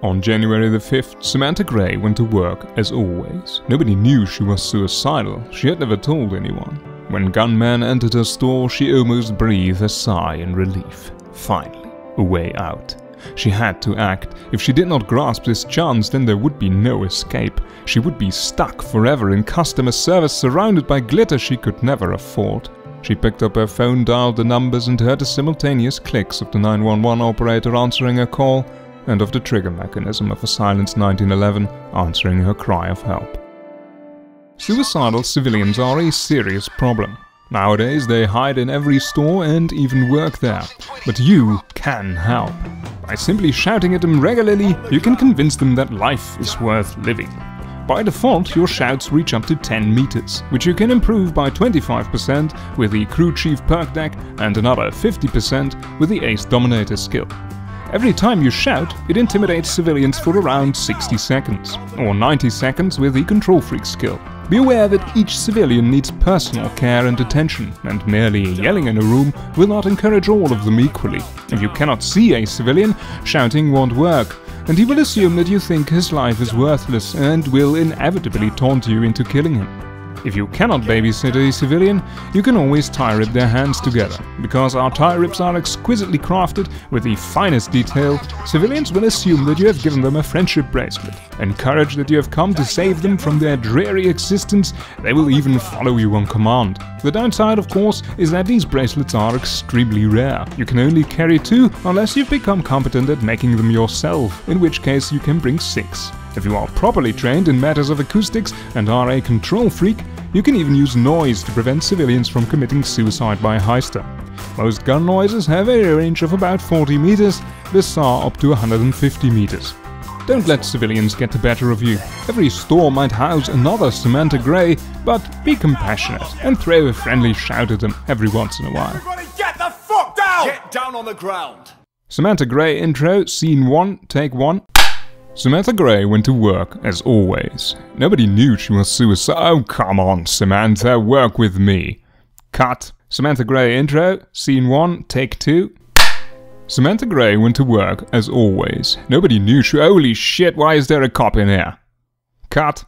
On January the 5th, Samantha Gray went to work as always. Nobody knew she was suicidal, she had never told anyone. When gunmen entered her store, she almost breathed a sigh in relief. Finally, a way out. She had to act. If she did not grasp this chance, then there would be no escape. She would be stuck forever in customer service, surrounded by glitter she could never afford. She picked up her phone, dialed the numbers, and heard the simultaneous clicks of the 911 operator answering her call, and of the trigger mechanism of a silenced 1911 answering her cry of help. Suicidal civilians are a serious problem. Nowadays they hide in every store and even work there. But you can help. By simply shouting at them regularly, you can convince them that life is worth living. By default, your shouts reach up to 10 meters, which you can improve by 25% with the Crew Chief perk deck and another 50% with the Ace Dominator skill. Every time you shout, it intimidates civilians for around 60 seconds, or 90 seconds with the Control Freak skill. Be aware that each civilian needs personal care and attention, and merely yelling in a room will not encourage all of them equally. If you cannot see a civilian, shouting won't work, and he will assume that you think his life is worthless and will inevitably taunt you into killing him. If you cannot babysit a civilian, you can always tie-rip their hands together. Because our tie-rips are exquisitely crafted with the finest detail, civilians will assume that you have given them a friendship bracelet. Encouraged that you have come to save them from their dreary existence, they will even follow you on command. The downside, of course, is that these bracelets are extremely rare. You can only carry 2 unless you've become competent at making them yourself, in which case you can bring 6. If you are properly trained in matters of acoustics and are a control freak, you can even use noise to prevent civilians from committing suicide by heister. Most gun noises have a range of about 40 meters, the SAR up to 150 meters. Don't let civilians get the better of you. Every store might house another Samantha Gray, but be compassionate and throw a friendly shout at them every once in a while. Everybody get the fuck down! Get down on the ground! Samantha Gray intro, scene 1, take 1. Samantha Gray went to work, as always. Nobody knew she was suicidal. Oh, come on, Samantha, work with me. Cut. Samantha Gray intro, scene 1, take 2. Samantha Gray went to work, as always. Nobody knew she... Holy shit, why is there a cop in here? Cut.